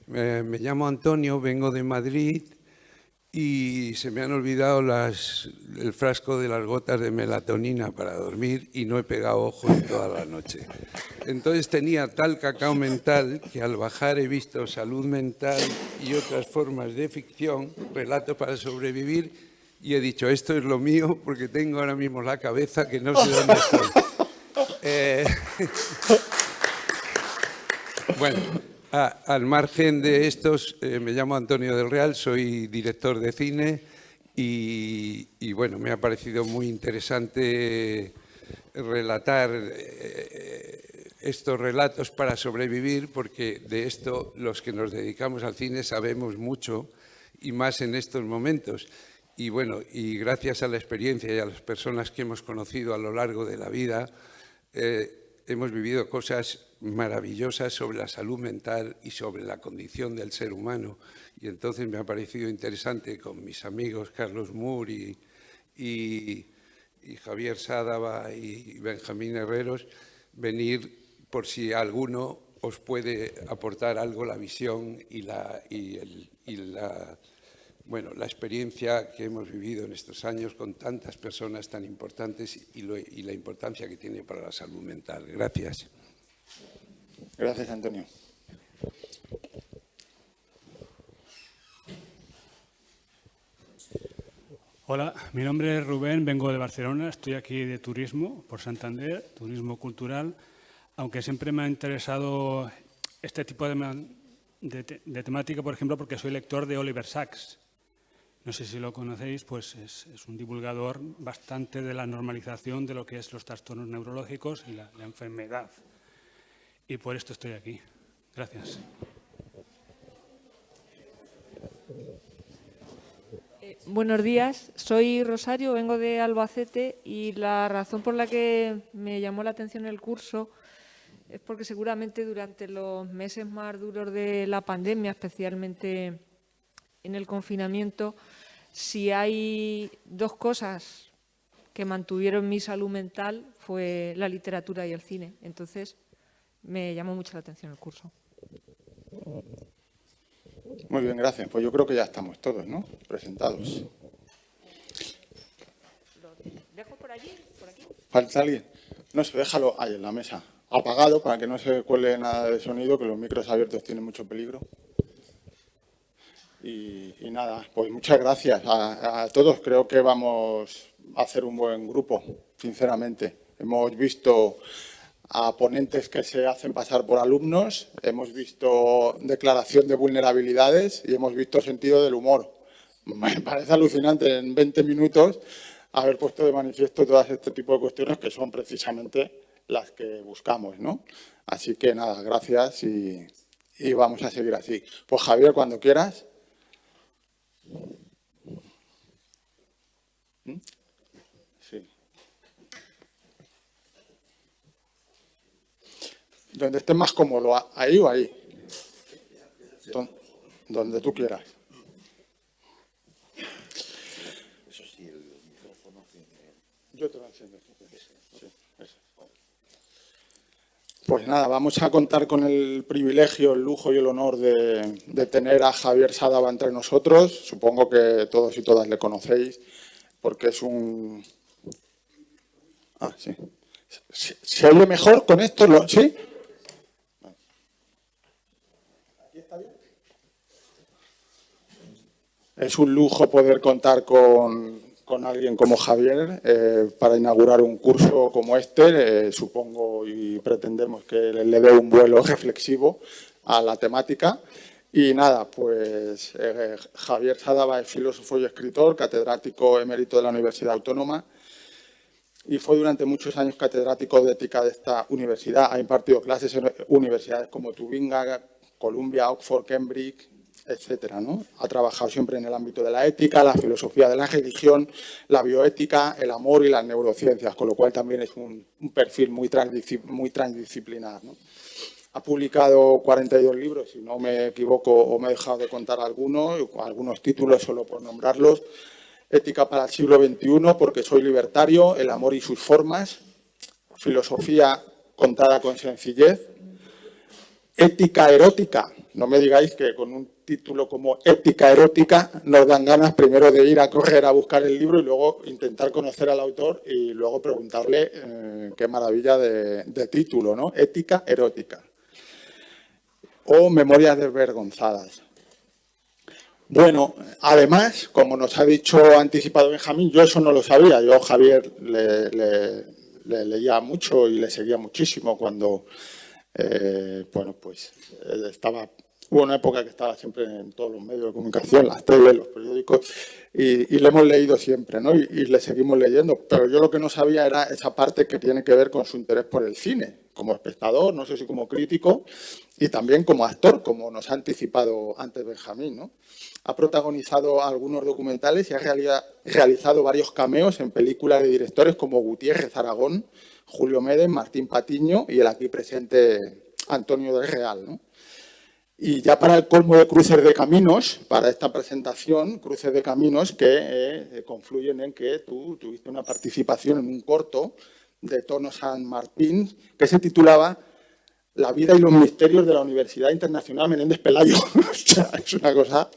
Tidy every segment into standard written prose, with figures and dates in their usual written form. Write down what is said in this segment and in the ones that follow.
Me llamo Antonio, vengo de Madrid y se me han olvidado el frasco de las gotas de melatonina para dormir y no he pegado ojo en toda la noche. Entonces tenía tal cacao mental que al bajar he visto salud mental y otras formas de ficción, relatos para sobrevivir, y he dicho, esto es lo mío porque tengo ahora mismo la cabeza que no sé dónde estoy. Bueno, al margen de estos, me llamo Antonio del Real, soy director de cine y bueno, me ha parecido muy interesante relatar estos relatos para sobrevivir, porque de esto los que nos dedicamos al cine sabemos mucho y más en estos momentos. Y bueno, y gracias a la experiencia y a las personas que hemos conocido a lo largo de la vida, hemos vivido cosas maravillosas sobre la salud mental y sobre la condición del ser humano. Y entonces me ha parecido interesante con mis amigos Carlos Moore y Javier Sádava y Benjamín Herreros venir por si alguno os puede aportar algo la visión y la experiencia que hemos vivido en estos años con tantas personas tan importantes y la importancia que tiene para la salud mental. Gracias. Gracias, Antonio. Hola, mi nombre es Rubén, vengo de Barcelona, estoy aquí de turismo por Santander, turismo cultural, aunque siempre me ha interesado este tipo de temática, por ejemplo, porque soy lector de Oliver Sacks. No sé si lo conocéis, pues es un divulgador bastante de la normalización de lo que es los trastornos neurológicos y la enfermedad. Y por esto estoy aquí. Gracias. Buenos días, soy Rosario, vengo de Albacete y la razón por la que me llamó la atención el curso es porque seguramente durante los meses más duros de la pandemia, especialmente en el confinamiento, si hay dos cosas que mantuvieron mi salud mental fue la literatura y el cine. Entonces, me llamó mucho la atención el curso. Muy bien, gracias. Pues yo creo que ya estamos todos, ¿no?, presentados. ¿Lo dejo por allí? ¿Por aquí? ¿Falta alguien? No sé, déjalo ahí en la mesa. Apagado para que no se cuele nada de sonido, que los micros abiertos tienen mucho peligro. Y nada, pues muchas gracias a todos. Creo que vamos a hacer un buen grupo, sinceramente. Hemos visto a ponentes que se hacen pasar por alumnos, hemos visto declaración de vulnerabilidades y hemos visto sentido del humor. Me parece alucinante en 20 minutos haber puesto de manifiesto todas este tipo de cuestiones que son precisamente las que buscamos, ¿no? Así que nada, gracias y vamos a seguir así. Pues Javier, cuando quieras. Sí. Donde estés más cómodo, ahí o ahí. Donde tú quieras. Eso sí, el micrófono que... Yo te lo enciendo. Sí, eso. Pues nada, vamos a contar con el privilegio, el lujo y el honor de tener a Javier Sádava entre nosotros. Supongo que todos y todas le conocéis, porque es un... Ah, sí. ¿Se oye mejor con esto? ¿Sí? Es un lujo poder contar con alguien como Javier para inaugurar un curso como este. Supongo y pretendemos que le dé un vuelo reflexivo a la temática. Y nada, pues Javier Sádava es filósofo y escritor, catedrático emérito de la Universidad Autónoma y fue durante muchos años catedrático de ética de esta universidad. Ha impartido clases en universidades como Tubinga, Columbia, Oxford, Cambridge, etcétera, ¿no? Ha trabajado siempre en el ámbito de la ética, la filosofía de la religión, la bioética, el amor y las neurociencias, con lo cual también es un perfil muy transdisciplinar, ¿no? Ha publicado 42 libros, si no me equivoco o me he dejado de contar algunos títulos solo por nombrarlos. Ética para el siglo XXI, porque soy libertario, el amor y sus formas, filosofía contada con sencillez, ética erótica, No me digáis que con un título como Ética erótica nos dan ganas primero de ir a correr a buscar el libro y luego intentar conocer al autor y luego preguntarle qué maravilla de título, ¿no? Ética erótica. O Memorias desvergonzadas. Bueno, además, como nos ha dicho anticipado Benjamín, yo eso no lo sabía. Yo a Javier le leía mucho y le seguía muchísimo cuando, bueno, pues hubo una época que estaba siempre en todos los medios de comunicación, las teles, los periódicos, y le hemos leído siempre, ¿no? Y le seguimos leyendo. Pero yo lo que no sabía era esa parte que tiene que ver con su interés por el cine, como espectador, no sé si como crítico, y también como actor, como nos ha anticipado antes Benjamín, ¿no? Ha protagonizado algunos documentales y ha realizado varios cameos en películas de directores como Gutiérrez Aragón, Julio Médez, Martín Patiño y el aquí presente Antonio del Real, ¿no? Y ya para el colmo de cruces de caminos, para esta presentación, cruces de caminos que confluyen en que tú tuviste una participación en un corto de Tono San Martín que se titulaba La vida y los misterios de la Universidad Internacional Menéndez Pelayo. O sea, es una cosa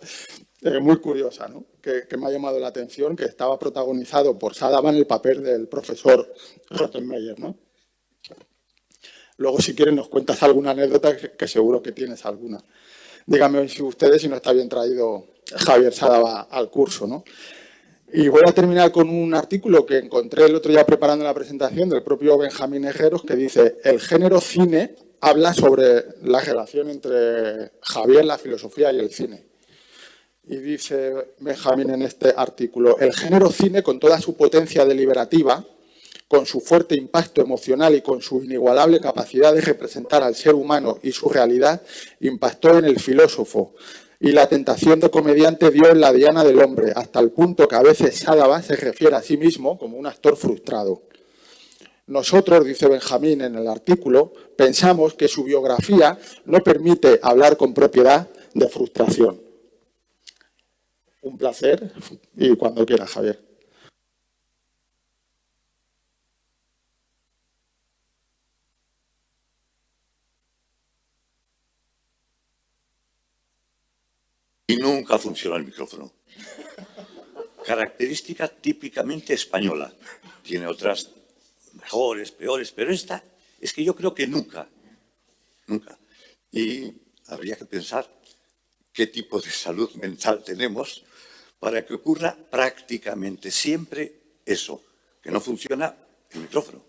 muy curiosa, ¿no? Que me ha llamado la atención, que estaba protagonizado por Sadaba en el papel del profesor Rottenmeier, ¿no? Luego, si quieres, nos cuentas alguna anécdota, que seguro que tienes alguna. Díganme ustedes si no está bien traído Javier Sadaba al curso, ¿no? Y voy a terminar con un artículo que encontré el otro día preparando la presentación del propio Benjamín Ejeros, que dice: el género cine habla sobre la relación entre Javier, la filosofía y el cine. Y dice Benjamín en este artículo: el género cine, con toda su potencia deliberativa, con su fuerte impacto emocional y con su inigualable capacidad de representar al ser humano y su realidad, impactó en el filósofo, y la tentación de comediante dio en la diana del hombre, hasta el punto que a veces Sadaba se refiere a sí mismo como un actor frustrado. Nosotros, dice Benjamín en el artículo, pensamos que su biografía no permite hablar con propiedad de frustración. Un placer, y cuando quiera, Javier. Y nunca funciona el micrófono. Característica típicamente española. Tiene otras mejores, peores, pero esta es que yo creo que nunca. Y habría que pensar qué tipo de salud mental tenemos para que ocurra prácticamente siempre eso, que no funciona el micrófono,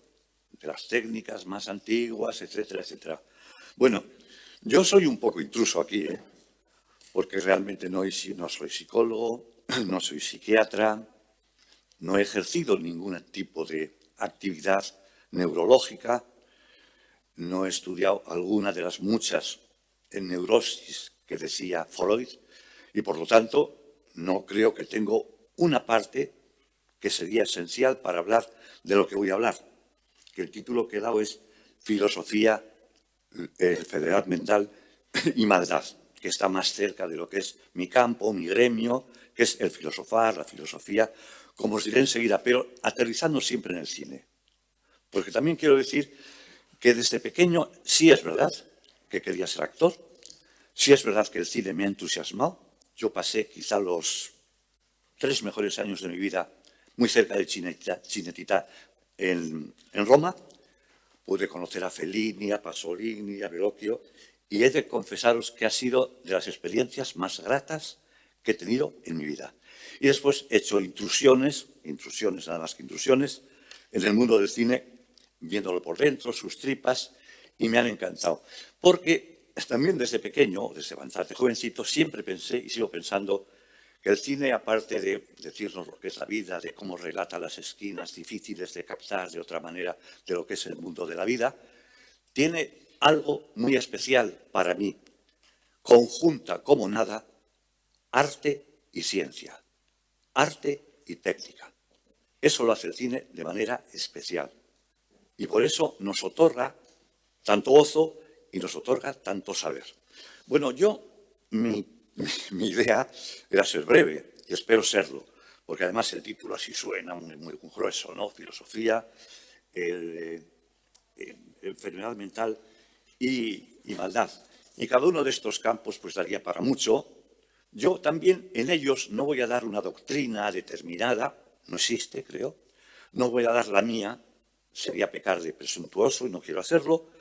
de las técnicas más antiguas, etcétera, etcétera. Bueno, yo soy un poco intruso aquí, porque realmente no soy psicólogo, no soy psiquiatra, no he ejercido ningún tipo de actividad neurológica, no he estudiado alguna de las muchas neurosis que decía Freud y, por lo tanto, no creo que tengo una parte que sería esencial para hablar de lo que voy a hablar, que el título que he dado es Filosofía, Enfermedad Mental y Maldad, que está más cerca de lo que es mi campo, mi gremio, que es el filosofar, la filosofía, como os diré enseguida, pero aterrizando siempre en el cine. Porque también quiero decir que desde pequeño sí es verdad que quería ser actor, sí es verdad que el cine me ha entusiasmado. Yo pasé quizá los 3 mejores años de mi vida muy cerca de Cinecittà en Roma. Pude conocer a Fellini, a Pasolini, a Verrocchio, y he de confesaros que ha sido de las experiencias más gratas que he tenido en mi vida. Y después he hecho intrusiones, nada más que intrusiones, en el mundo del cine, viéndolo por dentro, sus tripas, y me han encantado. Porque también desde pequeño, desde bastante jovencito, siempre pensé y sigo pensando que el cine, aparte de decirnos lo que es la vida, de cómo relata las esquinas difíciles de captar de otra manera de lo que es el mundo de la vida, tiene algo muy especial para mí. Conjunta como nada arte y ciencia, arte y técnica. Eso lo hace el cine de manera especial. Y por eso nos otorga tanto gozo y nos otorga tanto saber. Bueno, mi idea era ser breve, y espero serlo, porque además el título así suena muy grueso, ¿no? Filosofía, enfermedad mental y maldad. Y cada uno de estos campos pues daría para mucho. Yo también en ellos no voy a dar una doctrina determinada, no existe, creo. No voy a dar la mía, sería pecar de presuntuoso y no quiero hacerlo,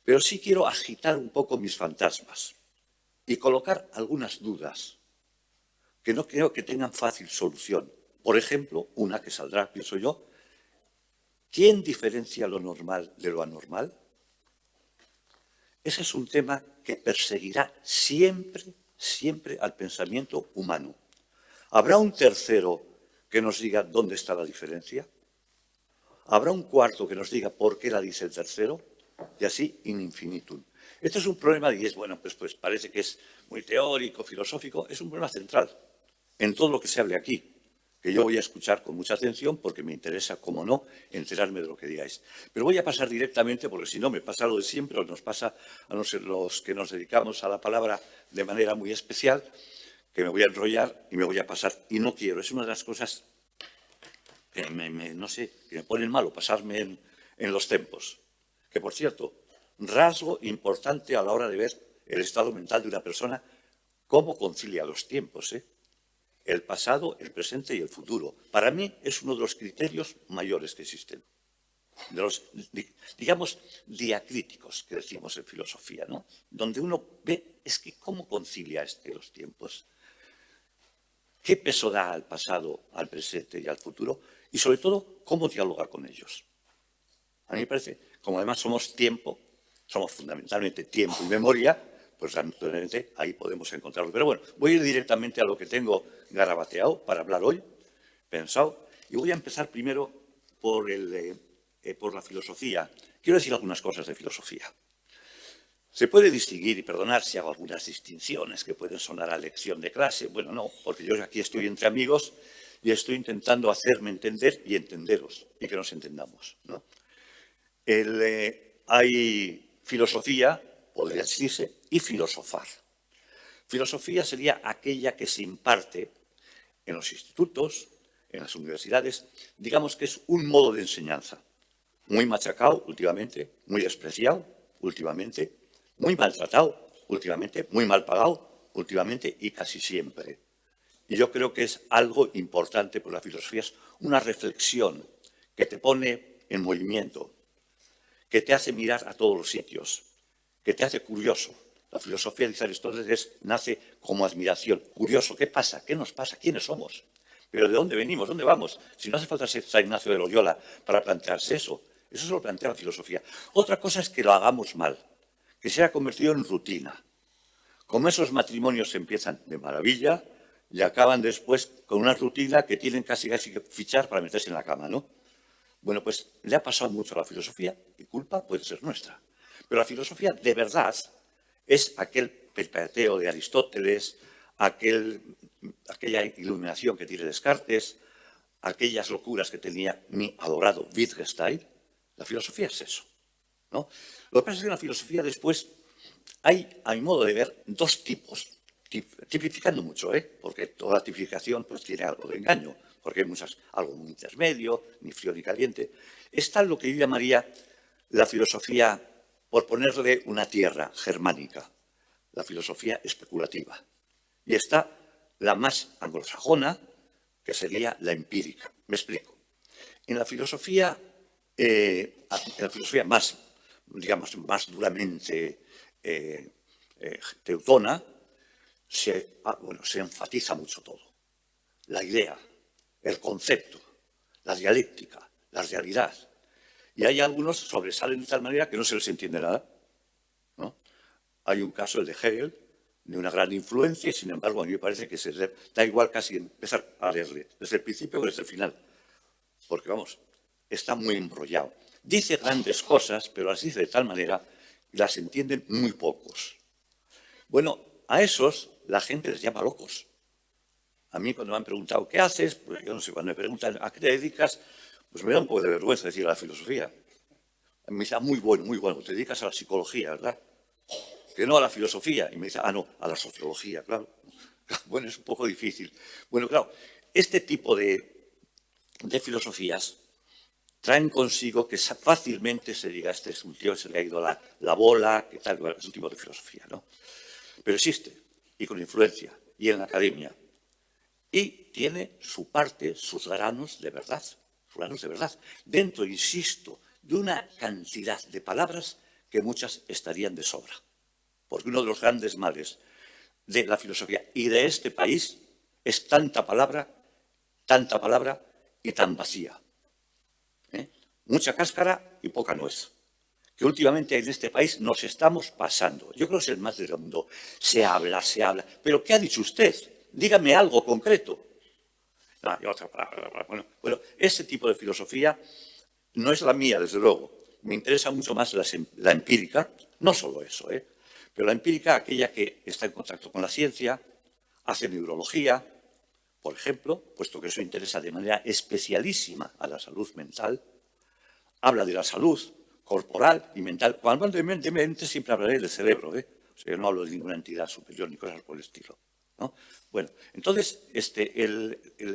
pero sí quiero agitar un poco mis fantasmas y colocar algunas dudas que no creo que tengan fácil solución. Por ejemplo, una que saldrá, pienso yo, ¿quién diferencia lo normal de lo anormal? Ese es un tema que perseguirá siempre, siempre al pensamiento humano. ¿Habrá un tercero que nos diga dónde está la diferencia? ¿Habrá un cuarto que nos diga por qué la dice el tercero? Y así in infinitum. Este es un problema, y es, bueno, pues parece que es muy teórico, filosófico, es un problema central en todo lo que se hable aquí, que yo voy a escuchar con mucha atención porque me interesa, como no, enterarme de lo que digáis. Pero voy a pasar directamente, porque si no me pasa lo de siempre, o nos pasa a los que nos dedicamos a la palabra de manera muy especial, que me voy a enrollar y me voy a pasar. Y no quiero, es una de las cosas que no sé, que me ponen malo pasarme en los tempos. Que, por cierto, rasgo importante a la hora de ver el estado mental de una persona, cómo concilia los tiempos, el pasado, el presente y el futuro. Para mí es uno de los criterios mayores que existen, de los, digamos, diacríticos que decimos en filosofía, ¿no? Donde uno ve es que cómo concilia los tiempos, qué peso da al pasado, al presente y al futuro, y sobre todo, cómo dialoga con ellos. A mí me parece, como además somos tiempo, somos fundamentalmente tiempo y memoria, pues naturalmente ahí podemos encontrarlo. Pero bueno, voy a ir directamente a lo que tengo garabateado para hablar hoy, pensado, y voy a empezar primero por la filosofía. Quiero decir algunas cosas de filosofía. Se puede distinguir, y perdonar si hago algunas distinciones que pueden sonar a lección de clase. Bueno, no, porque yo aquí estoy entre amigos y estoy intentando hacerme entender y entenderos, y que nos entendamos, ¿no? Hay filosofía, podría decirse, y filosofar. Filosofía sería aquella que se imparte en los institutos, en las universidades, digamos que es un modo de enseñanza, muy machacado últimamente, muy despreciado últimamente, muy maltratado últimamente, muy mal pagado últimamente y casi siempre. Y yo creo que es algo importante, porque la filosofía es una reflexión que te pone en movimiento, que te hace mirar a todos los sitios, que te hace curioso. La filosofía, dice Aristóteles, nace como admiración. Curioso, ¿qué pasa? ¿Qué nos pasa? ¿Quiénes somos? ¿Pero de dónde venimos? ¿Dónde vamos? Si no hace falta ser San Ignacio de Loyola para plantearse eso. Eso se lo plantea la filosofía. Otra cosa es que lo hagamos mal, que se haya convertido en rutina. Como esos matrimonios empiezan de maravilla y acaban después con una rutina que tienen casi que fichar para meterse en la cama, ¿no? Bueno, pues le ha pasado mucho a la filosofía y culpa puede ser nuestra. Pero la filosofía de verdad es aquel peripateo de Aristóteles, aquella iluminación que tiene Descartes, aquellas locuras que tenía mi adorado Wittgenstein. La filosofía es eso, ¿no? Lo que pasa es que en la filosofía después hay, a mi modo de ver, dos tipos, tipificando mucho, porque toda tipificación pues, tiene algo de engaño, porque hay algo muy intermedio, ni frío ni caliente. Está lo que yo llamaría la filosofía, por ponerle una tierra germánica, la filosofía especulativa. Y está la más anglosajona, que sería la empírica. Me explico. En la filosofía más, digamos, más duramente teutona, se enfatiza mucho todo. La idea, el concepto, la dialéctica, la realidad. Y hay algunos que sobresalen de tal manera que no se les entiende nada, ¿no? Hay un caso, el de Hegel, de una gran influencia, y sin embargo a mí me parece que da igual casi empezar a leerle, desde el principio o desde el final, porque vamos, está muy embrollado. Dice grandes cosas, pero las dice de tal manera que las entienden muy pocos. Bueno, a esos la gente les llama locos. A mí cuando me han preguntado, ¿qué haces? Pues yo no sé, cuando me preguntan, ¿a qué te dedicas? Pues me da un poco de vergüenza decir a la filosofía. Me dice, muy bueno, te dedicas a la psicología, ¿verdad? Que no a la filosofía. Y me dice, no, a la sociología, claro. Bueno, es un poco difícil. Bueno, claro, este tipo de filosofías traen consigo que fácilmente se diga, este es un tío que se le ha ido la bola, que tal, es un tipo de filosofía, ¿no? Pero existe, y con influencia, y en la academia. Y tiene su parte, sus granos de verdad, dentro, insisto, de una cantidad de palabras que muchas estarían de sobra. Porque uno de los grandes males de la filosofía y de este país es tanta palabra y tan vacía. Mucha cáscara y poca nuez. Que últimamente en este país nos estamos pasando. Yo creo que es el más del mundo. Se habla. ¿Pero qué ha dicho usted? Dígame algo concreto. No, y otra palabra. Bueno, ese tipo de filosofía no es la mía, desde luego. Me interesa mucho más la empírica, no solo eso, pero la empírica, aquella que está en contacto con la ciencia, hace neurología, por ejemplo, puesto que eso interesa de manera especialísima a la salud mental, habla de la salud corporal y mental. Cuando hablo de mente siempre hablaré del cerebro, O sea, yo no hablo de ninguna entidad superior ni cosas por el estilo, ¿no? Bueno, entonces, este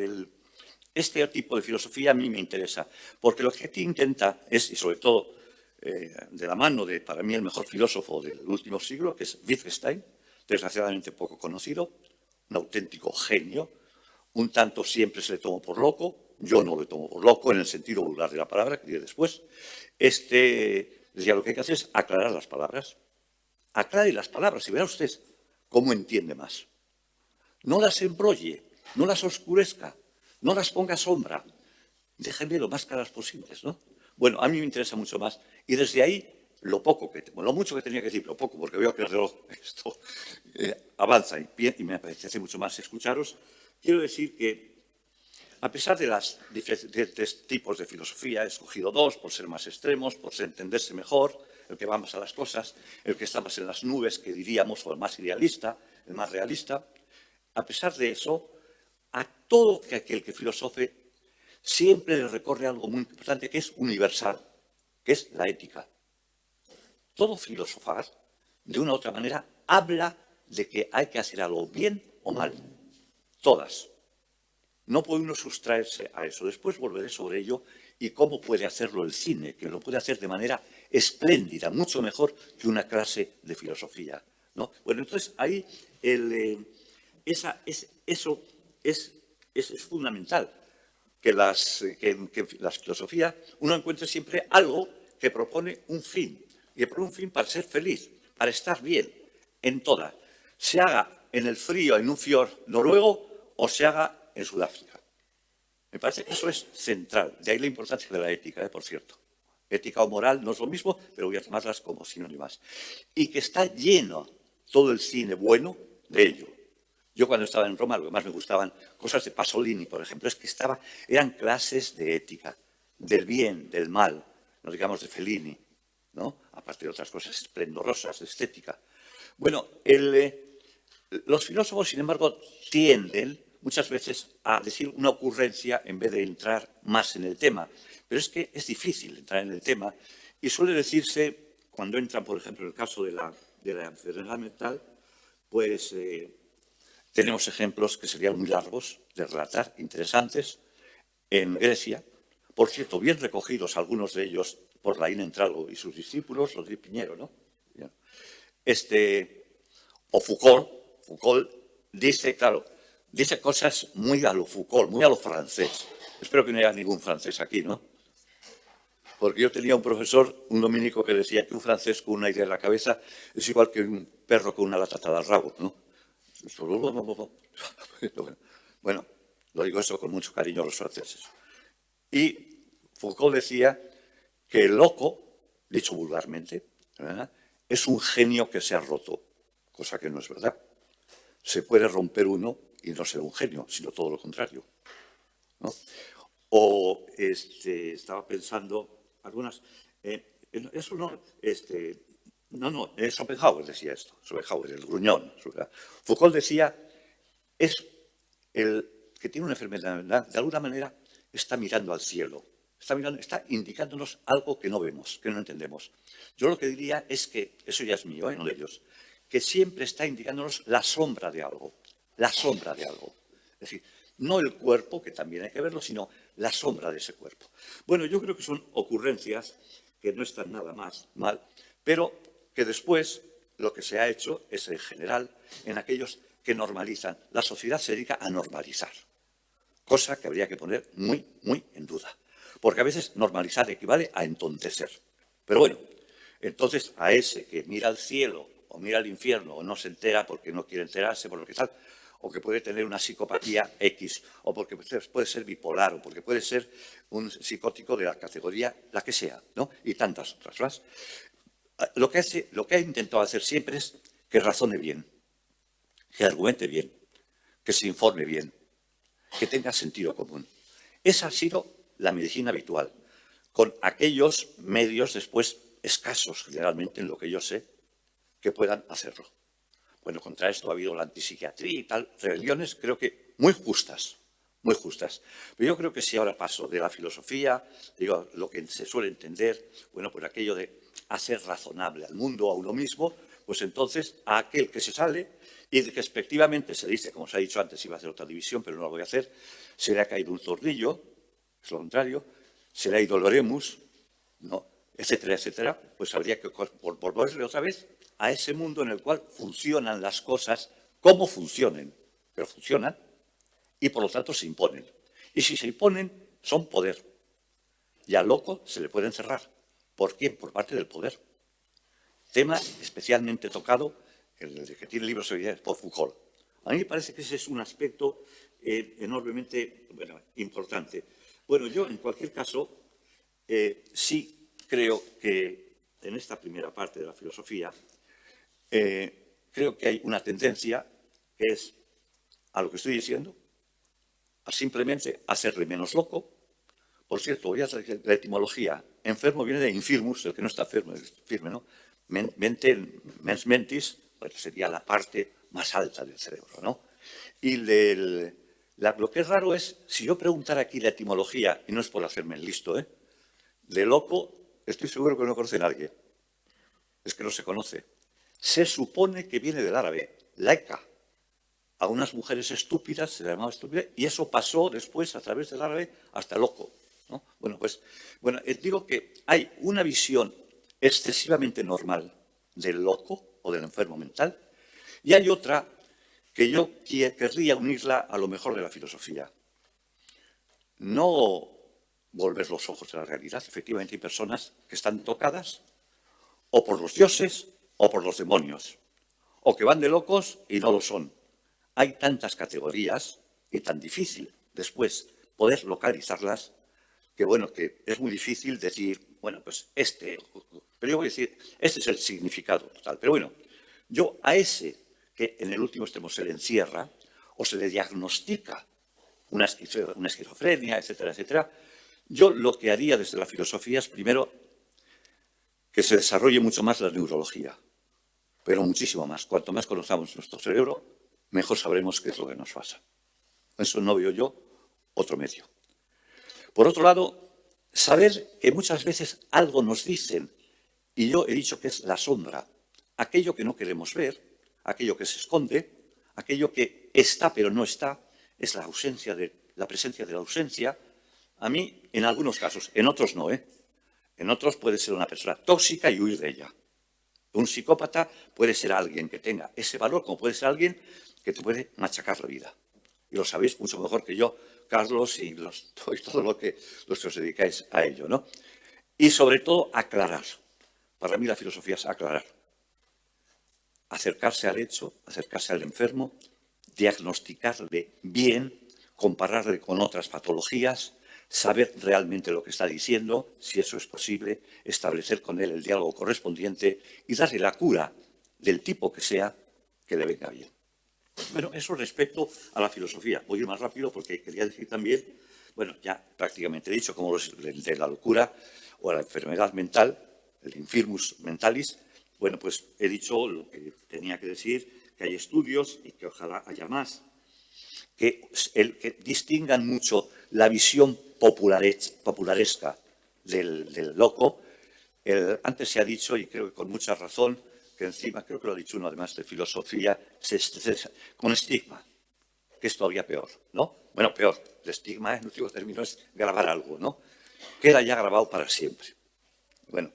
tipo de filosofía a mí me interesa, porque lo que intenta es, y sobre todo de la mano de, para mí, el mejor filósofo del último siglo, que es Wittgenstein, desgraciadamente poco conocido, un auténtico genio, un tanto siempre se le tomó por loco, yo no lo tomo por loco en el sentido vulgar de la palabra, que diré después. Decía, lo que hay que hacer es aclarar las palabras. Aclare las palabras y verá usted cómo entiende más. No las embrolle, no las oscurezca, no las ponga sombra. Déjenme lo más claras posibles, ¿no? Bueno, a mí me interesa mucho más. Y desde ahí, lo mucho que tenía que decir, lo poco, porque veo que el reloj esto avanza y me apetece mucho más escucharos. Quiero decir que, a pesar de los diferentes tipos de filosofía, he escogido dos por ser más extremos, por entenderse mejor, el que va más a las cosas, el que está más en las nubes, que diríamos, o el más idealista, el más realista. A pesar de eso, a todo aquel que filosofe siempre le recorre algo muy importante que es universal, que es la ética. Todo filosofar, de una u otra manera, habla de que hay que hacer algo bien o mal. Todas. No puede uno sustraerse a eso. Después volveré sobre ello y cómo puede hacerlo el cine, que lo puede hacer de manera espléndida, mucho mejor que una clase de filosofía, ¿no? Bueno, entonces ahí eso es fundamental, que la filosofía uno encuentre siempre algo que propone un fin, y que propone un fin para ser feliz, para estar bien, en toda. Se haga en el frío, en un fiord noruego, o se haga en Sudáfrica. Me parece que eso es central. De ahí la importancia de la ética, por cierto. Ética o moral no es lo mismo, pero voy a tomarlas como sinónimas. Y que está lleno todo el cine bueno de ello. Yo cuando estaba en Roma, lo que más me gustaban, cosas de Pasolini, por ejemplo, es que eran clases de ética, del bien, del mal, no digamos de Fellini, ¿no? Aparte de otras cosas esplendorosas, de estética. Bueno, los filósofos, sin embargo, tienden muchas veces a decir una ocurrencia en vez de entrar más en el tema. Pero es que es difícil entrar en el tema y suele decirse, cuando entran, por ejemplo, en el caso de la enfermedad mental, pues tenemos ejemplos que serían muy largos de relatar, interesantes, en Grecia. Por cierto, bien recogidos algunos de ellos por Laín Entralgo y sus discípulos, los de Piñero, ¿no? O Foucault dice, claro, dice cosas muy a lo Foucault, muy a lo francés. Espero que no haya ningún francés aquí, ¿no? Porque yo tenía un profesor, un dominico, que decía que un francés con una idea en la cabeza es igual que un perro con una lata atada al rabo, ¿no? Bueno, lo digo eso con mucho cariño a los franceses. Y Foucault decía que el loco, dicho vulgarmente, ¿verdad?, es un genio que se ha roto, cosa que no es verdad. Se puede romper uno y no ser un genio, sino todo lo contrario, ¿no? O estaba pensando algunas... eso no... No, Schopenhauer decía esto, Schopenhauer, el gruñón. Foucault decía, es el que tiene una enfermedad, de alguna manera está mirando al cielo, está indicándonos algo que no vemos, que no entendemos. Yo lo que diría es que, eso ya es mío, no de ellos, que siempre está indicándonos la sombra de algo, la sombra de algo. Es decir, no el cuerpo, que también hay que verlo, sino la sombra de ese cuerpo. Bueno, yo creo que son ocurrencias que no están nada más mal, pero que después lo que se ha hecho es, en general, en aquellos que normalizan. La sociedad se dedica a normalizar, cosa que habría que poner muy, muy en duda. Porque a veces normalizar equivale a entontecer. Pero bueno, entonces a ese que mira al cielo o mira al infierno o no se entera porque no quiere enterarse, por lo que tal, o que puede tener una psicopatía X, o porque puede ser bipolar, o porque puede ser un psicótico de la categoría, la que sea, ¿no? Y tantas otras más. Lo que ha intentado hacer siempre es que razone bien, que argumente bien, que se informe bien, que tenga sentido común. Esa ha sido la medicina habitual, con aquellos medios después escasos, generalmente, en lo que yo sé, que puedan hacerlo. Bueno, contra esto ha habido la antipsiquiatría y tal, rebeliones, creo que muy justas, muy justas. Pero yo creo que si ahora paso de la filosofía, digo, lo que se suele entender, bueno, pues aquello de hacer razonable al mundo, a uno mismo, pues entonces a aquel que se sale y de que efectivamente se dice, como se ha dicho antes, iba a hacer otra división, pero no lo voy a hacer, se le ha caído un tornillo, es lo contrario, se le ha ido el oremus, ¿no?, etcétera, etcétera, pues habría que volverle otra vez a ese mundo en el cual funcionan las cosas como funcionen, pero funcionan y por lo tanto se imponen. Y si se imponen, son poder. Y al loco se le puede encerrar. ¿Por quién? Por parte del poder. Tema especialmente tocado, el que tiene libros por Foucault. A mí me parece que ese es un aspecto enormemente importante. Bueno, yo en cualquier caso sí creo que en esta primera parte de la filosofía creo que hay una tendencia que es a lo que estoy diciendo, a simplemente hacerle menos loco. Por cierto, voy a hacer la etimología. Enfermo viene de infirmus, el que no está enfermo, es firme, ¿no? Mens mentis, pues sería la parte más alta del cerebro, ¿no? Y lo que es raro es, si yo preguntara aquí la etimología, y no es por hacerme el listo, de loco, estoy seguro que no conoce nadie. Es que no se conoce. Se supone que viene del árabe, laica. A unas mujeres estúpidas se les llamaba estúpida y eso pasó después a través del árabe hasta loco, ¿no? Bueno, pues digo que hay una visión excesivamente normal del loco o del enfermo mental y hay otra que yo querría unirla a lo mejor de la filosofía. No volver los ojos de la realidad. Efectivamente hay personas que están tocadas o por los dioses o por los demonios, o que van de locos y no lo son. Hay tantas categorías y tan difícil después poder localizarlas que, bueno, que es muy difícil decir, bueno, pues pero yo voy a decir, este es el significado total. Pero bueno, yo a ese que en el último extremo se le encierra o se le diagnostica una esquizofrenia, etcétera, etcétera, yo lo que haría desde la filosofía es primero que se desarrolle mucho más la neurología, pero muchísimo más. Cuanto más conozcamos nuestro cerebro, mejor sabremos qué es lo que nos pasa. Eso no veo yo otro medio. Por otro lado, saber que muchas veces algo nos dicen, y yo he dicho que es la sombra, aquello que no queremos ver, aquello que se esconde, aquello que está pero no está, es la presencia de la ausencia. A mí, en algunos casos, en otros no, En otros puede ser una persona tóxica y huir de ella. Un psicópata puede ser alguien que tenga ese valor, como puede ser alguien que te puede machacar la vida. Y lo sabéis mucho mejor que yo, Carlos, y todo los que os dedicáis a ello, ¿no? Y sobre todo, aclarar. Para mí la filosofía es aclarar. Acercarse al hecho, acercarse al enfermo, diagnosticarle bien, compararle con otras patologías, saber realmente lo que está diciendo, si eso es posible, establecer con él el diálogo correspondiente y darle la cura del tipo que sea que le venga bien. Bueno, eso respecto a la filosofía. Voy a ir más rápido porque quería decir también, bueno, ya prácticamente he dicho, como el de la locura o la enfermedad mental, el infirmus mentalis, bueno, pues he dicho lo que tenía que decir, que hay estudios y que ojalá haya más, que distingan mucho la visión popularesca del loco. Antes se ha dicho, y creo que con mucha razón, que encima, creo que lo ha dicho uno además de filosofía, con estigma. que es todavía peor, ¿no? Bueno, peor. El estigma, en último término, es grabar algo, ¿no? Queda ya grabado para siempre. Bueno,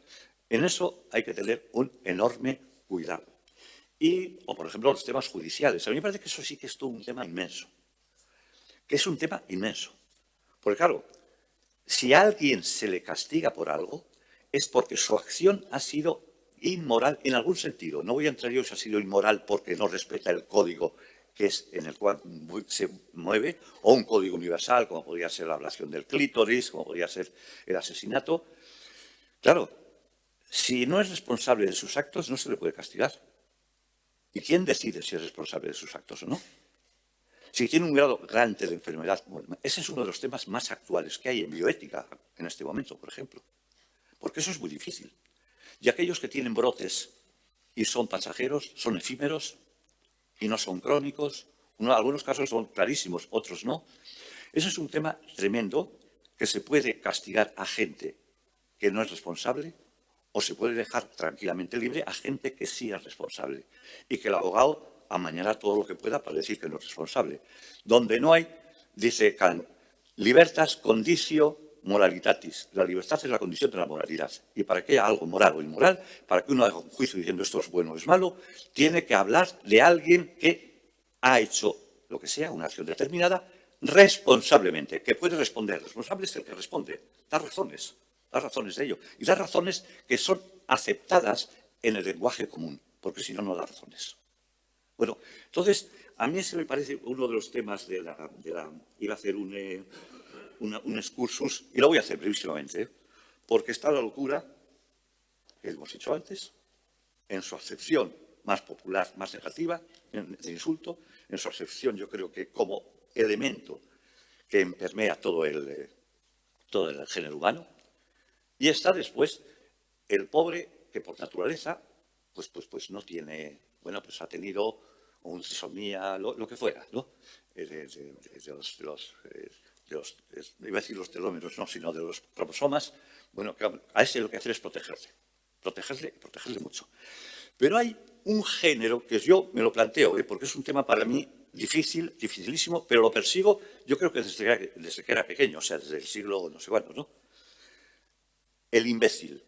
en eso hay que tener un enorme cuidado. O, por ejemplo, los temas judiciales. A mí me parece que eso sí que es todo un tema inmenso. Que es un tema inmenso. Porque, claro, si a alguien se le castiga por algo, es porque su acción ha sido inmoral en algún sentido. No voy a entrar yo si ha sido inmoral porque no respeta el código que es en el cual se mueve, o un código universal, como podría ser la ablación del clítoris, como podría ser el asesinato. Claro, si no es responsable de sus actos, no se le puede castigar. ¿Y quién decide si es responsable de sus actos o no? Si tiene un grado grande de enfermedad, ese es uno de los temas más actuales que hay en bioética en este momento, por ejemplo. Porque eso es muy difícil. Y aquellos que tienen brotes y son pasajeros, son efímeros y no son crónicos, algunos casos son clarísimos, otros no. Eso es un tema tremendo que se puede castigar a gente que no es responsable o se puede dejar tranquilamente libre a gente que sí es responsable y que el abogado amañará todo lo que pueda para decir que no es responsable. Donde no hay, dice Kant, libertas conditio moralitatis. La libertad es la condición de la moralidad. Y para que haya algo moral o inmoral, para que uno haga un juicio diciendo esto es bueno o es malo, tiene que hablar de alguien que ha hecho lo que sea, una acción determinada, responsablemente, que puede responder. Responsable es el que responde, da razones de ello. Y da razones que son aceptadas en el lenguaje común, porque si no, no da razones. Bueno, entonces, a mí ese me parece uno de los temas de la iba a hacer un excursus, y lo voy a hacer brevísimamente, porque está la locura, que hemos dicho antes, en su acepción más popular, más negativa, de insulto, en su acepción yo creo que como elemento que permea todo el género humano, y está después el pobre que por naturaleza pues no tiene, bueno, pues ha tenido una trisomía, lo que fuera, ¿no? Iba a decir los telómeros, no, sino de los cromosomas. Bueno, a ese lo que hacer es protegerle mucho. Pero hay un género que yo me lo planteo, porque es un tema para mí dificilísimo, pero lo persigo, yo creo que desde que era pequeño, o sea, desde el siglo no sé cuándo, ¿no? El imbécil.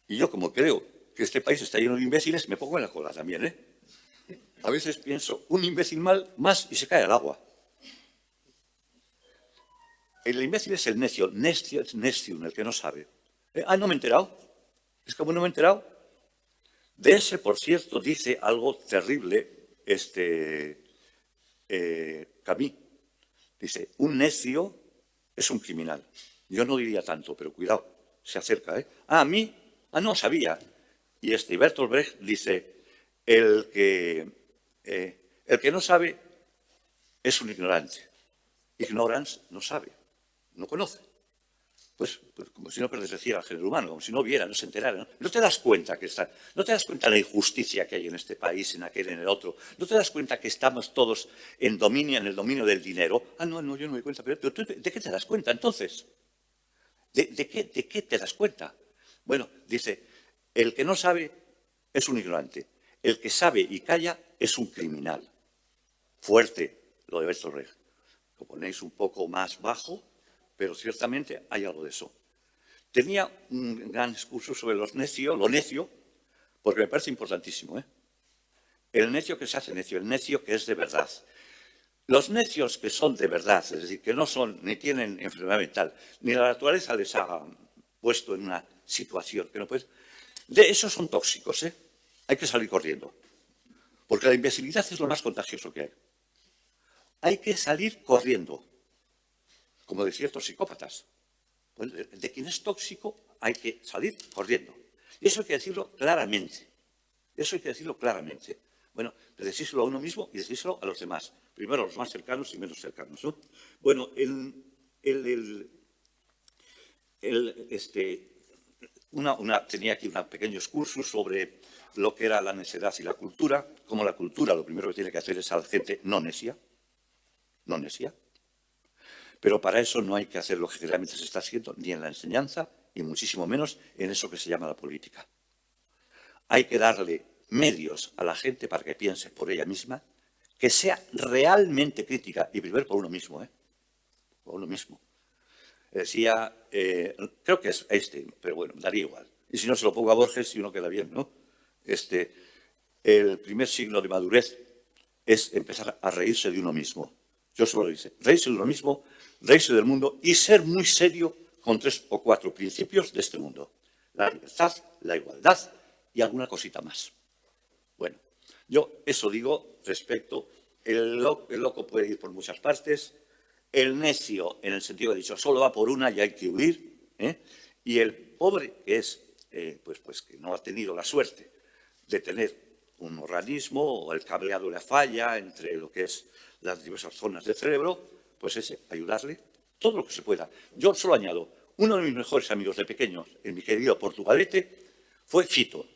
Y yo, como creo que este país está lleno de imbéciles, me pongo en la cola también, ¿eh? A veces pienso, un imbécil más y se cae al agua. El imbécil es el necio es necium, el que no sabe. No me he enterado. Es como no me he enterado. De ese, por cierto, dice algo terrible Camus. Dice, un necio es un criminal. Yo no diría tanto, pero cuidado, se acerca, ¿eh? A mí, no sabía. Y Bertolt Brecht dice, el que no sabe es un ignorante. Ignorance no sabe, no conoce. Pues como si no perteneciera al género humano, como si no viera, no se enterara. No te das cuenta no te das cuenta de la injusticia que hay en este país, en aquel, en el otro. No te das cuenta que estamos todos en el dominio del dinero. No, yo no me doy cuenta. Pero ¿tú de qué te das cuenta entonces? ¿De qué te das cuenta? Bueno, dice, el que no sabe es un ignorante. El que sabe y calla es un criminal. Fuerte, lo de Bertolt Brecht. Lo ponéis un poco más bajo, pero ciertamente hay algo de eso. Tenía un gran discurso sobre lo necio, porque me parece importantísimo, ¿eh? El necio que se hace necio, el necio que es de verdad. Los necios que son de verdad, es decir, que no son ni tienen enfermedad mental, ni la naturaleza les ha puesto en una situación que no puede. De esos son tóxicos, ¿eh? Hay que salir corriendo, porque la imbecilidad es lo más contagioso que hay. Hay que salir corriendo, como de ciertos psicópatas. Pues de quien es tóxico hay que salir corriendo. Y eso hay que decirlo claramente. Bueno, decírselo a uno mismo y decírselo a los demás. Primero a los más cercanos y menos cercanos, ¿no? Bueno, tenía aquí un pequeño excursus sobre lo que era la necedad y la cultura. Como la cultura lo primero que tiene que hacer es a la gente no necia. Pero para eso no hay que hacer lo que generalmente se está haciendo, ni en la enseñanza, y muchísimo menos en eso que se llama la política. Hay que darle medios a la gente para que piense por ella misma, que sea realmente crítica, y primero por uno mismo, por uno mismo. Decía, creo que es Einstein, pero bueno, daría igual. Y si no, se lo pongo a Borges y uno queda bien, ¿no? El primer signo de madurez es empezar a reírse de uno mismo. Yo solo dice, reírse de uno mismo, reírse del mundo y ser muy serio con 3 o 4 principios de este mundo. La libertad, la igualdad y alguna cosita más. Bueno, yo eso digo respecto, el loco puede ir por muchas partes, el necio, en el sentido de dicho, solo va por una y hay que huir, y el pobre, que es, pues que no ha tenido la suerte de tener un organismo o el cableado le falla entre lo que es las diversas zonas del cerebro, pues ese, ayudarle todo lo que se pueda. Yo solo añado, uno de mis mejores amigos de pequeños, en mi querido Portugalete, fue Fito,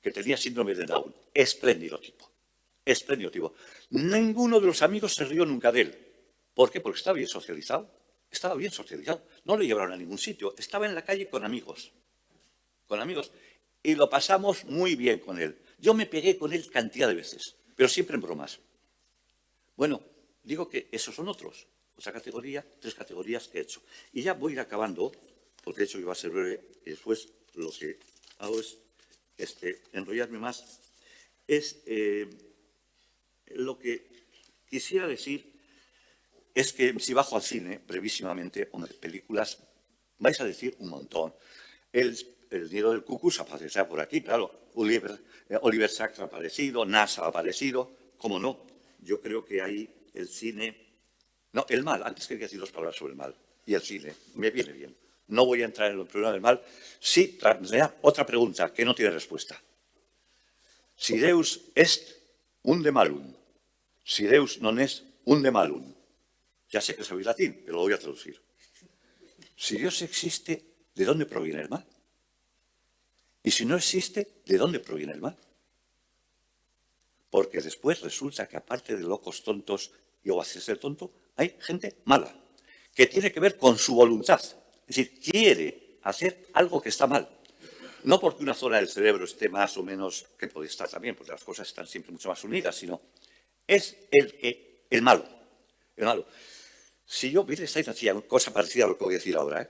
que tenía síndrome de Down. Espléndido tipo, espléndido tipo. Ninguno de los amigos se rió nunca de él. ¿Por qué? Porque estaba bien socializado. Estaba bien socializado. No le llevaron a ningún sitio. Estaba en la calle con amigos. Con amigos. Y lo pasamos muy bien con él. Yo me pegué con él cantidad de veces, pero siempre en bromas. Bueno, digo que esos son otros. Otra categoría, 3 categorías que he hecho. Y ya voy a ir acabando, porque de hecho iba a ser breve, y después lo que hago es enrollarme más. Lo que quisiera decir es que si bajo al cine, brevísimamente, hombre, películas, vais a decir un montón. El nido del cucú aparecerá por aquí, claro. Oliver Sacks ha aparecido, NASA ha aparecido. ¿Cómo no? Yo creo que ahí el cine... No, el mal. Antes quería decir 2 palabras sobre el mal. Y el cine. Me viene bien. No voy a entrar en el problema del mal. Sí, otra pregunta que no tiene respuesta. Si Deus est un de malum, si Deus non est un de malum. Ya sé que sabéis latín, pero lo voy a traducir. Si Dios existe, ¿de dónde proviene el mal? Y si no existe, ¿de dónde proviene el mal? Porque después resulta que aparte de locos tontos y o hacerse el tonto, hay gente mala, que tiene que ver con su voluntad. Es decir, quiere hacer algo que está mal. No porque una zona del cerebro esté más o menos, que puede estar también, porque las cosas están siempre mucho más unidas, sino es el malo. El malo. Si yo, Wittgenstein decía una cosa parecida a lo que voy a decir ahora,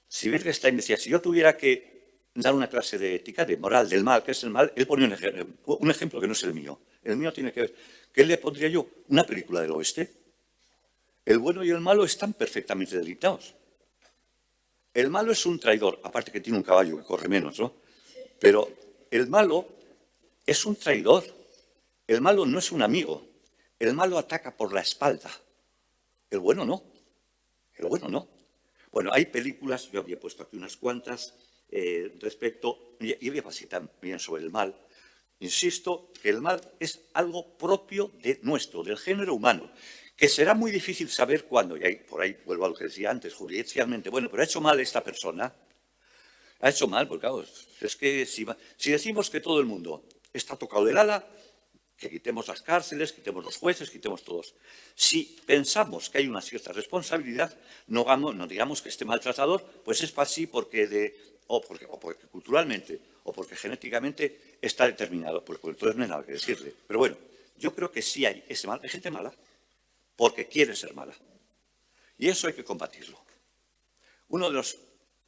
Si Wittgenstein decía, si yo tuviera que dar una clase de ética, de moral, del mal, ¿qué es el mal? Él ponía un ejemplo que no es el mío. El mío tiene que ver, ¿qué le pondría yo? Una película del oeste. El bueno y el malo están perfectamente delimitados. El malo es un traidor, aparte que tiene un caballo que corre menos, ¿no? Pero el malo es un traidor. El malo no es un amigo. El malo ataca por la espalda. El bueno no. El bueno no. Bueno, hay películas, yo había puesto aquí unas cuantas, respecto, y voy a pasar también sobre el mal. Insisto que el mal es algo propio de nuestro, del género humano, que será muy difícil saber cuándo, y ahí, por ahí vuelvo a lo que decía antes, judicialmente, bueno, pero ha hecho mal esta persona, ha hecho mal, porque claro, es que si decimos que todo el mundo está tocado del ala, que quitemos las cárceles, quitemos los jueces, quitemos todos. Si pensamos que hay una cierta responsabilidad, no digamos que este maltratador, pues es así porque culturalmente o porque genéticamente está determinado, porque entonces no hay nada que decirle. Pero bueno, yo creo que sí hay ese mal, hay gente mala, porque quiere ser mala. Y eso hay que combatirlo. Uno de los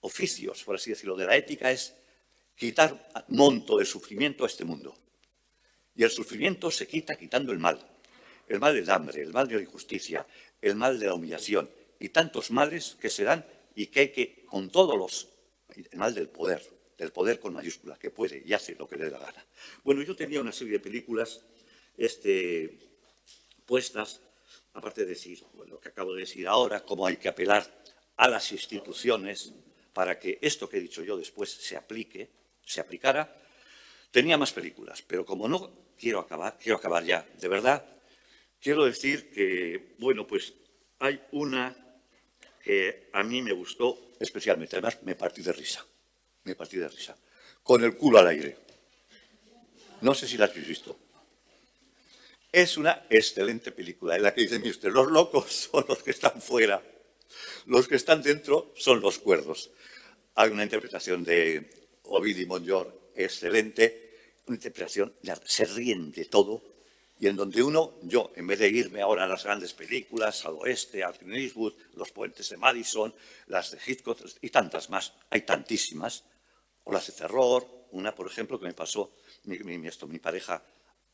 oficios, por así decirlo, de la ética es quitar monto de sufrimiento a este mundo. Y el sufrimiento se quita quitando el mal del hambre, el mal de la injusticia, el mal de la humillación y tantos males que se dan y que hay que, con todos el mal del poder con mayúscula, que puede y hace lo que le dé la gana. Bueno, yo tenía una serie de películas puestas, aparte de decir lo que acabo de decir ahora, cómo hay que apelar a las instituciones para que esto que he dicho yo después se aplicara. Tenía más películas, pero como no quiero acabar ya, de verdad, quiero decir que, bueno, pues hay una que a mí me gustó especialmente, además me partí de risa, con el culo al aire. No sé si la habéis visto. Es una excelente película en la que dice, mire usted, los locos son los que están fuera, los que están dentro son los cuerdos. Hay una interpretación de Ovidi Montllor excelente, una interpretación, se ríen de todo, y en donde yo, en vez de irme ahora a las grandes películas, al oeste, a Clint Eastwood, los puentes de Madison, las de Hitchcock y tantas más, hay tantísimas, o las de terror, una, por ejemplo, que me pasó mi pareja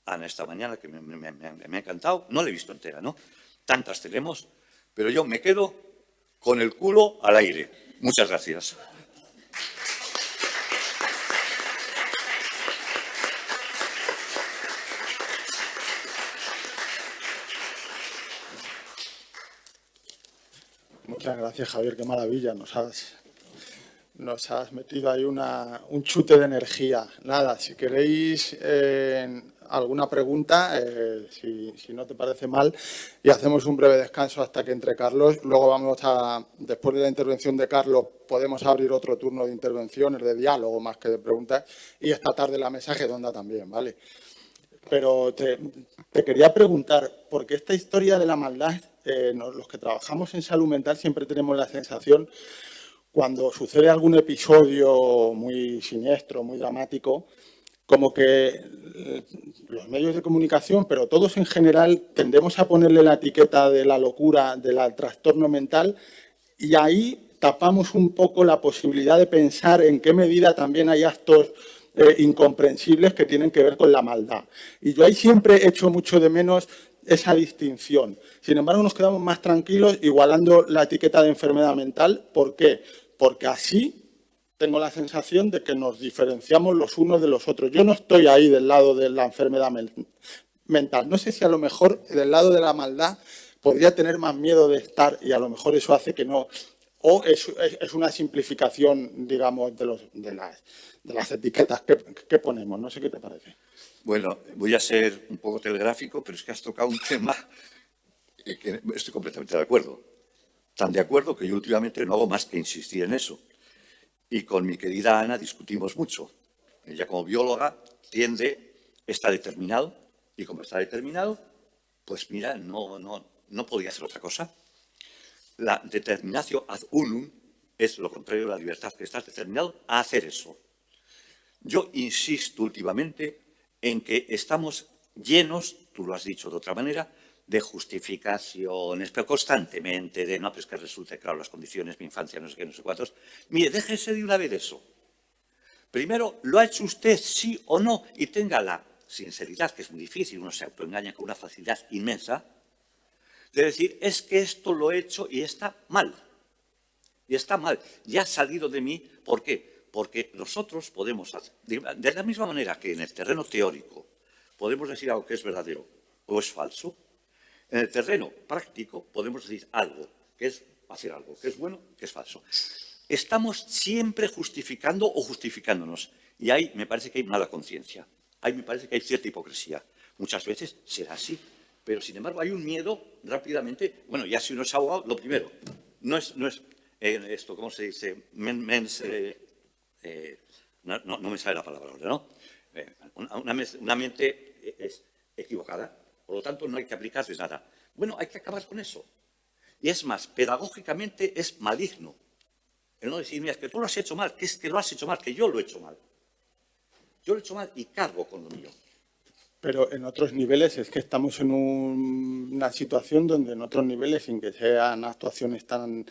Ana esta mañana, que me ha encantado, no la he visto entera, ¿no? Tantas tenemos, pero yo me quedo con el culo al aire. Muchas gracias. Muchas gracias, Javier, qué maravilla. Nos has metido ahí un chute de energía. Nada, si queréis alguna pregunta, si no te parece mal, y hacemos un breve descanso hasta que entre Carlos. Luego después de la intervención de Carlos, podemos abrir otro turno de intervenciones, de diálogo más que de preguntas, y esta tarde la mesa redonda también, ¿vale? Pero te quería preguntar, porque esta historia de la maldad, los que trabajamos en salud mental siempre tenemos la sensación, cuando sucede algún episodio muy siniestro, muy dramático, como que los medios de comunicación, pero todos en general, tendemos a ponerle la etiqueta de la locura, del trastorno mental, y ahí tapamos un poco la posibilidad de pensar en qué medida también hay actos incomprensibles que tienen que ver con la maldad. Y yo ahí siempre echo mucho de menos esa distinción. Sin embargo, nos quedamos más tranquilos igualando la etiqueta de enfermedad mental. ¿Por qué? Porque así tengo la sensación de que nos diferenciamos los unos de los otros. Yo no estoy ahí del lado de la enfermedad mental. No sé si a lo mejor del lado de la maldad podría tener más miedo de estar y a lo mejor eso hace que no. O es una simplificación, digamos, de las etiquetas que ponemos. No sé qué te parece. Bueno, voy a ser un poco telegráfico, pero es que has tocado un tema que estoy completamente de acuerdo. Tan de acuerdo que yo últimamente no hago más que insistir en eso. Y con mi querida Ana discutimos mucho. Ella, como bióloga, está determinado, y como está determinado, pues mira, no podía hacer otra cosa. La determinatio ad unum es lo contrario de la libertad, que estás determinado a hacer eso. Yo insisto últimamente en que estamos llenos, tú lo has dicho de otra manera, de justificaciones, pero constantemente, de no, pues que resulte claro las condiciones, mi infancia, no sé qué, no sé cuántos. Mire, déjese de una vez eso. Primero, ¿lo ha hecho usted sí o no? Y tenga la sinceridad, que es muy difícil, uno se autoengaña con una facilidad inmensa, de decir, es que esto lo he hecho y está mal. Y está mal. Ya ha salido de mí. ¿Por qué? Porque nosotros podemos hacer, de la misma manera que en el terreno teórico podemos decir algo que es verdadero o es falso, en el terreno práctico podemos decir algo, que es hacer algo, que es bueno, que es falso. Estamos siempre justificando o justificándonos. Y ahí me parece que hay mala conciencia. Ahí me parece que hay cierta hipocresía. Muchas veces será así. Pero, sin embargo, hay un miedo rápidamente. Bueno, ya si uno es abogado, lo primero, no es esto, ¿cómo se dice? No me sale la palabra ahora, ¿no? Una mente es equivocada, por lo tanto no hay que aplicarles nada. Bueno, hay que acabar con eso. Y es más, pedagógicamente es maligno. El no decir, mira, es que tú lo has hecho mal, que es que lo has hecho mal, que yo lo he hecho mal. Yo lo he hecho mal y cargo con lo mío. Pero en otros niveles es que estamos en una situación donde en otros niveles, sin que sean actuaciones tan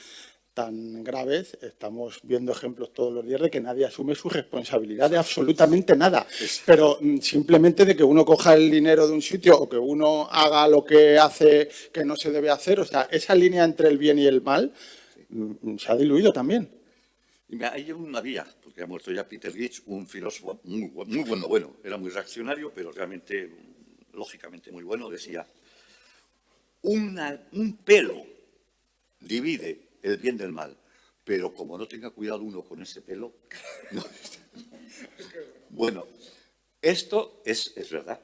graves, estamos viendo ejemplos todos los días de que nadie asume su responsabilidad de absolutamente nada. Pero simplemente de que uno coja el dinero de un sitio o que uno haga lo que hace que no se debe hacer. O sea, esa línea entre el bien y el mal se ha diluido también. Y hay una vía, porque ha muerto ya Peter Gitch, un filósofo muy bueno, era muy reaccionario, pero realmente, lógicamente muy bueno, decía, un pelo divide el bien del mal, pero como no tenga cuidado uno con ese pelo... No. Bueno, esto es verdad.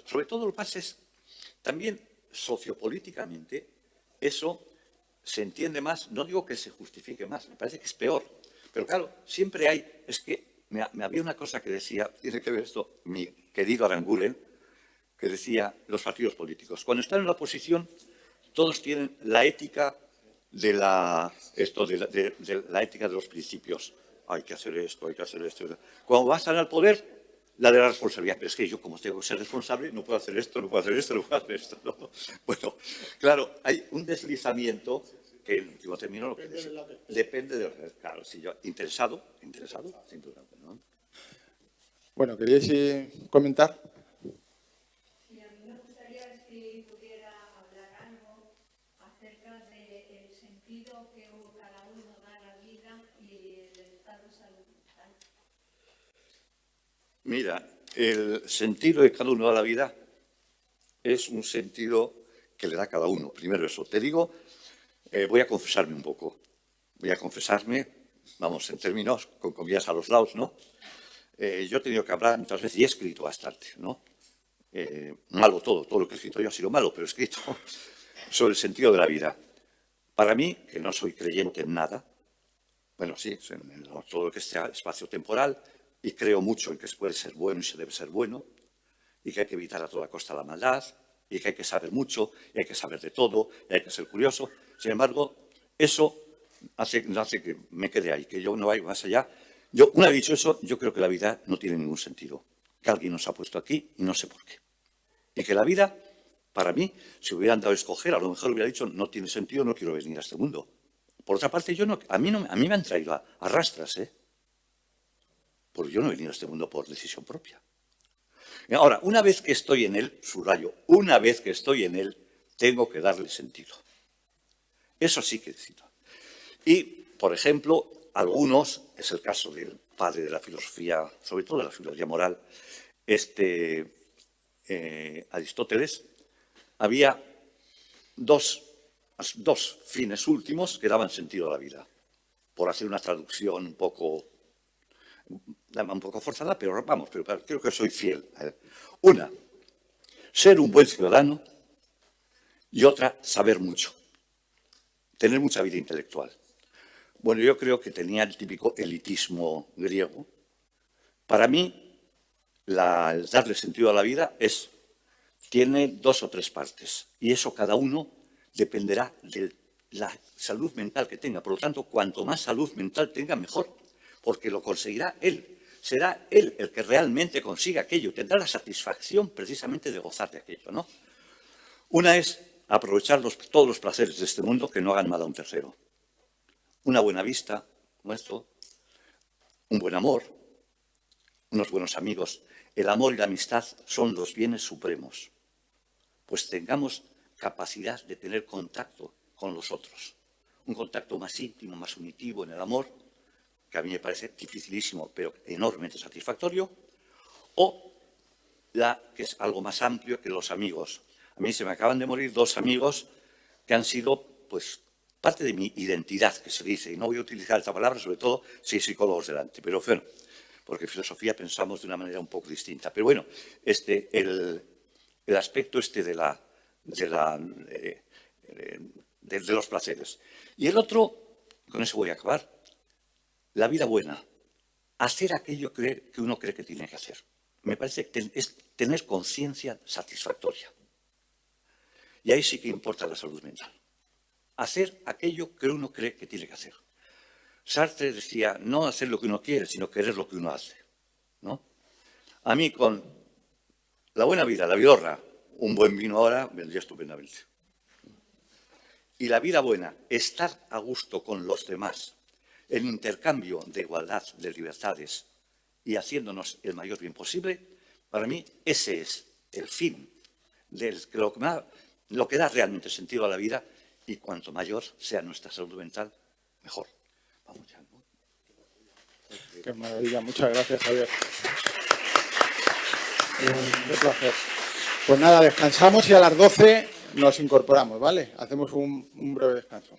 Sobre todo lo que pasa es, también sociopolíticamente, eso se entiende más, no digo que se justifique más, me parece que es peor. Pero claro, siempre hay, es que me había una cosa que decía, tiene que ver esto, mi querido Aranguren, que decía los partidos políticos. Cuando están en la oposición, todos tienen la ética de la ética de los principios. Hay que hacer esto, hay que hacer esto. Cuando vas a estar al poder, La de la responsabilidad, pero es que yo, como tengo que ser responsable, no puedo hacer esto, no puedo hacer esto, no puedo hacer esto. ¿No? Bueno, claro, hay un deslizamiento que en último término depende de lo que... Claro, si yo... Interesado, sin duda. ¿No? Bueno, ¿queríais comentar? Sí, a mí me gustaría si pudiera hablar algo acerca del sentido que cada uno da a la vida y el estado de salud mental. Mira, el sentido de cada uno a la vida es un sentido que le da a cada uno. Primero eso. Te digo, voy a confesarme un poco. Voy a confesarme, vamos, en términos, con comillas a los lados, ¿no? Yo he tenido que hablar muchas veces y he escrito bastante, ¿no? Malo todo lo que he escrito yo ha sido malo, pero he escrito sobre el sentido de la vida. Para mí, que no soy creyente en nada, bueno, sí, en todo lo que sea espacio temporal, y creo mucho en que se puede ser bueno y se debe ser bueno, y que hay que evitar a toda costa la maldad, y que hay que saber mucho, y hay que saber de todo, y hay que ser curioso. Sin embargo, eso hace que me quede ahí, que yo no vaya más allá. Yo, una vez dicho eso, yo creo que la vida no tiene ningún sentido, que alguien nos ha puesto aquí y no sé por qué. Y que la vida, para mí, si hubieran dado a escoger, a lo mejor hubiera dicho, no tiene sentido, no quiero venir a este mundo. Por otra parte, a mí me han traído a rastras, porque yo no he venido a este mundo por decisión propia. Ahora, una vez que estoy en él, subrayo, una vez que estoy en él, tengo que darle sentido. Eso sí que necesito. Y, por ejemplo, algunos, es el caso del padre de la filosofía, sobre todo de la filosofía moral, Aristóteles, había dos fines últimos que daban sentido a la vida, por hacer una traducción un poco forzada, pero vamos, pero creo que soy fiel a él. Una, ser un buen ciudadano, y otra, saber mucho, tener mucha vida intelectual. Bueno, yo creo que tenía el típico elitismo griego. Para mí, el darle sentido a la vida tiene 2 o 3 partes, y eso cada uno dependerá de la salud mental que tenga. Por lo tanto, cuanto más salud mental tenga, mejor, porque lo conseguirá él. Será él el que realmente consiga aquello, tendrá la satisfacción precisamente de gozar de aquello, ¿no? Una es aprovechar todos los placeres de este mundo que no hagan mal a un tercero. Una buena vista, como esto, un buen amor, unos buenos amigos. El amor y la amistad son los bienes supremos. Pues tengamos capacidad de tener contacto con los otros. Un contacto más íntimo, más unitivo en el amor, que a mí me parece dificilísimo, pero enormemente satisfactorio, o que es algo más amplio que los amigos. A mí se me acaban de morir 2 amigos que han sido, pues, parte de mi identidad, que se dice, y no voy a utilizar esta palabra, sobre todo si hay psicólogos delante, pero bueno, porque en filosofía pensamos de una manera un poco distinta. Pero bueno, el aspecto de los placeres. Y el otro, con eso voy a acabar, la vida buena, hacer aquello que uno cree que tiene que hacer. Me parece que es tener conciencia satisfactoria. Y ahí sí que importa la salud mental. Hacer aquello que uno cree que tiene que hacer. Sartre decía, no hacer lo que uno quiere, sino querer lo que uno hace, ¿no? A mí, con la buena vida, la vidorra, un buen vino ahora, vendría estupendamente. Y la vida buena, estar a gusto con los demás, el intercambio de igualdad, de libertades y haciéndonos el mayor bien posible, para mí ese es el fin, lo que da realmente sentido a la vida, y cuanto mayor sea nuestra salud mental, mejor. Vamos ya, ¿no? Qué maravilla, muchas gracias, Javier. Qué placer. Pues nada, descansamos y a las 12 nos incorporamos, ¿vale? Hacemos un breve descanso.